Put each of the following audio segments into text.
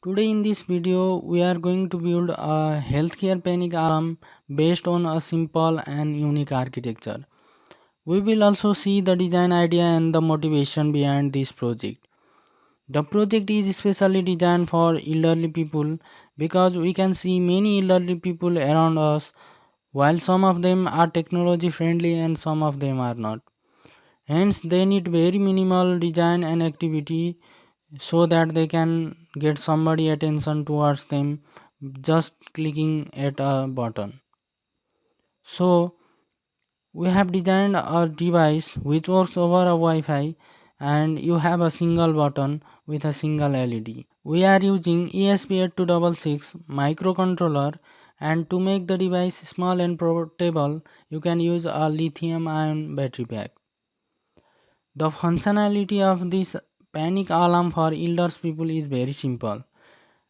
Today in this video we are going to build a healthcare panic alarm based on a simple and unique architecture. We will also see the design idea and the motivation behind this project. The project is especially designed for elderly people because we can see many elderly people around us, while some of them are technology friendly and some of them are not. Hence they need very minimal design and activity so that they can get somebody attention towards them just clicking at a button. So we have designed a device which works over a Wi-Fi, and you have a single button with a single LED. We are using ESP8266 microcontroller, and to make the device small and portable you can use a lithium ion battery pack. The functionality of this panic alarm for elder people is very simple.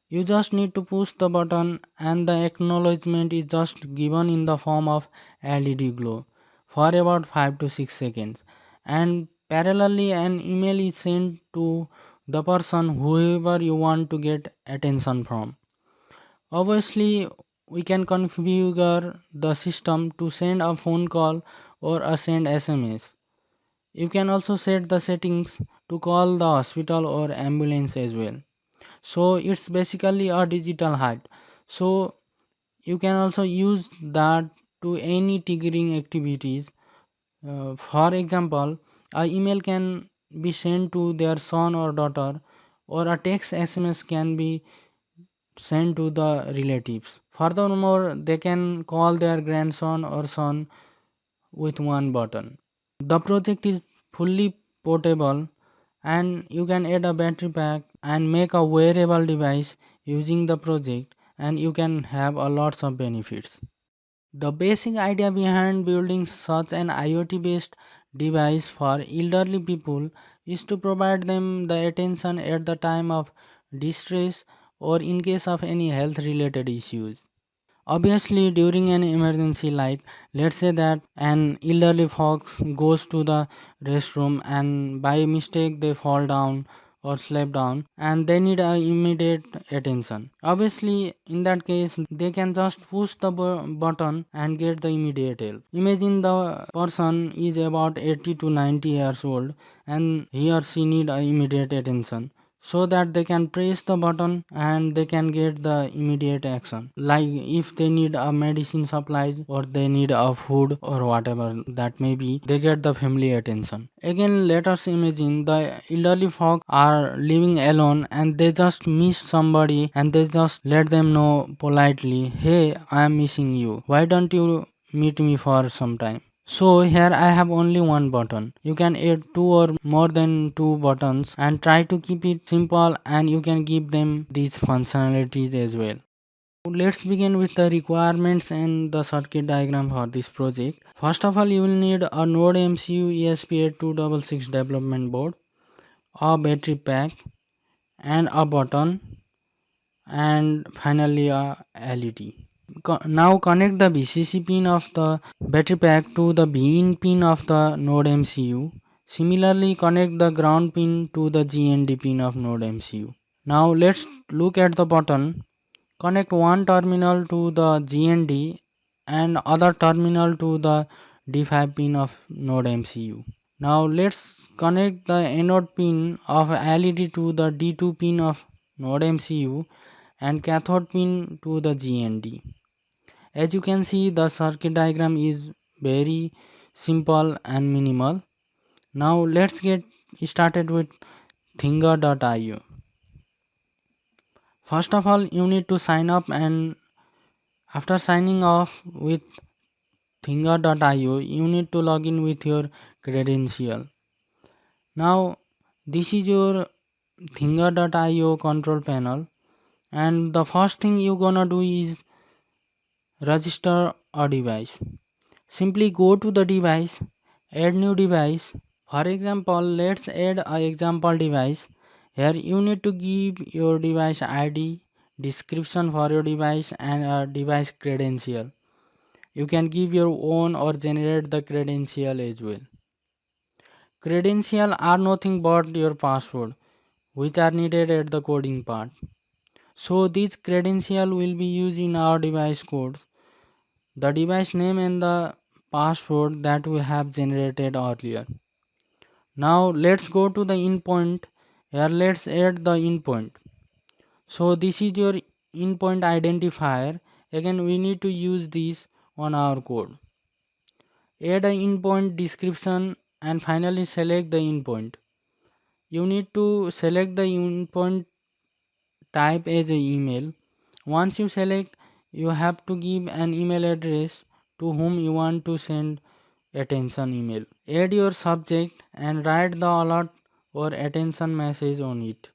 You just need to push the button and the acknowledgement is just given in the form of LED glow for about 5 to 6 seconds, and parallelly an email is sent to the person whoever you want to get attention from. Obviously we can configure the system to send a phone call or a send SMS. You can also set the settings to call the hospital or ambulance as well. So it's basically a digital hut. So you can also use that to any triggering activities. For example, a email can be sent to their son or daughter, or a text SMS can be sent to the relatives. Furthermore, they can call their grandson or son with one button. The project is fully portable, and you can add a battery pack and make a wearable device using the project, and you can have a lots of benefits. The basic idea behind building such an IoT based device for elderly people is to provide them the attention at the time of distress or in case of any health related issues. Obviously, during an emergency, like let's say that an elderly fox goes to the restroom and by mistake they fall down or slip down and they need immediate attention. Obviously, in that case, they can just push the button and get the immediate help. Imagine the person is about 80 to 90 years old and he or she need immediate attention, so that they can press the button and they can get the immediate action, like if they need a medicine supplies or they need a food or whatever that may be, they get the family attention. Again, let us imagine the elderly folk are living alone and they just miss somebody and they just let them know politely, hey, I am missing you, why don't you meet me for some time. So here I have only one button. You can add two or more than two buttons and try to keep it simple, and you can give them these functionalities as well. Let's begin with the requirements and the circuit diagram for this project. First of all, you will need a Node MCU ESP8266 development board, a battery pack, and a button, and finally a LED. Now connect the VCC pin of the battery pack to the VIN pin of the Node MCU. Similarly, connect the ground pin to the GND pin of Node MCU. Now let's look at the button. Connect one terminal to the GND and other terminal to the D5 pin of Node MCU. Now let's connect the anode pin of LED to the D2 pin of Node MCU and cathode pin to the GND. As you can see, the circuit diagram is very simple and minimal. Now let's get started with Thinga.io. First of all, you need to sign up, and after signing off with Thinga.io, you need to log in with your credential. Now this is your Thinga.io control panel, and the first thing you gonna do is register a device. Simply go to the device, add new device. For example, let's add a example device. Here you need to give your device ID, description for your device, and a device credential. You can give your own or generate the credential as well. Credential are nothing but your password, which are needed at the coding part. So this credential will be used in our device codes, the device name and the password that we have generated earlier. Now let's go to the endpoint. Here let's add the endpoint. So this is your endpoint identifier. Again we need to use this on our code. Add an endpoint description and finally select the endpoint. You need to select the endpoint type as a email. Once you select, you have to give an email address to whom you want to send attention email. Add your subject and write the alert or attention message on it.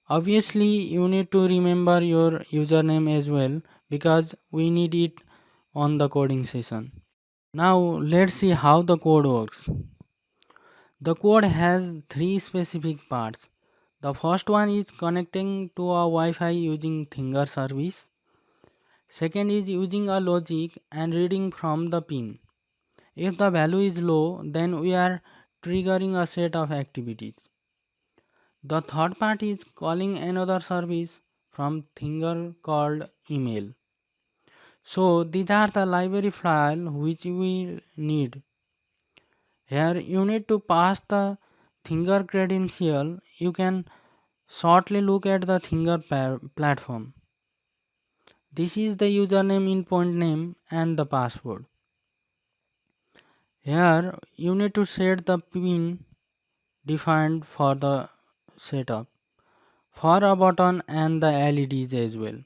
Obviously, you need to remember your username as well because we need it on the coding session. Now, let's see how the code works. The code has three specific parts. The first one is connecting to a Wi-Fi using Thinger service. Second is using a logic and reading from the pin. If the value is low, then we are triggering a set of activities. The third part is calling another service from Thinger called email. So these are the library file which we need. Here you need to pass the Thinger credential. You can shortly look at the Thinger platform. This is the username, endpoint name and the password. Here you need to set the pin defined for the setup for a button and the LEDs as well.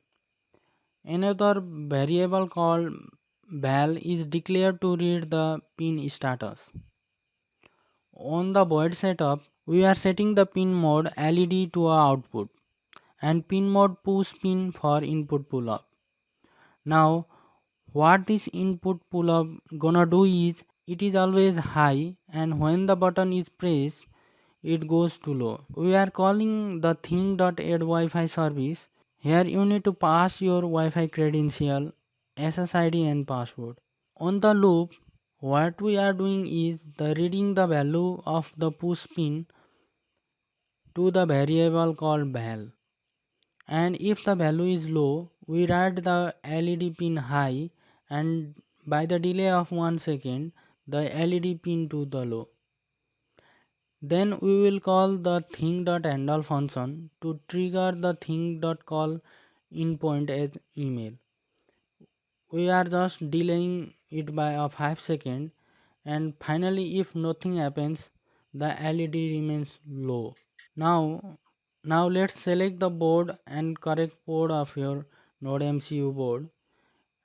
Another variable called val is declared to read the pin status. On the void setup, we are setting the pin mode LED to our output and pin mode push pin for input pull up. Now what this input pull up gonna do is it is always high and when the button is pressed it goes to low. We are calling the thing.add Wi-Fi service. Here you need to pass your Wi-Fi credential, SSID and password. On the loop, what we are doing is the reading the value of the push pin to the variable called val. And if the value is low, we write the LED pin high and by the delay of 1 second, the LED pin to the low. Then we will call the thing.handle function to trigger the thing.call endpoint as email. We are just delaying it by a 5 second and finally if nothing happens the LED remains low. Now let's select the board and correct port of your Node MCU board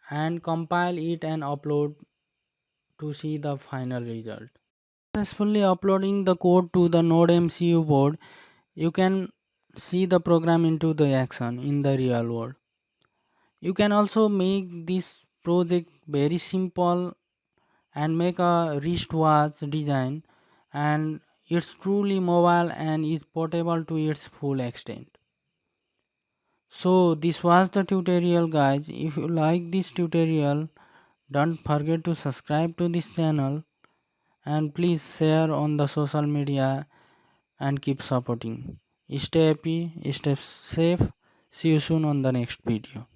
and compile it and upload to see the final result. Successfully uploading the code to the Node MCU board, you can see the program into the action in the real world. You can also make this project very simple and make a wristwatch design and it's truly mobile and is portable to its full extent. So this was the tutorial guys. If you like this tutorial, don't forget to subscribe to this channel and please share on the social media and keep supporting. Stay happy, stay safe. See you soon on the next video.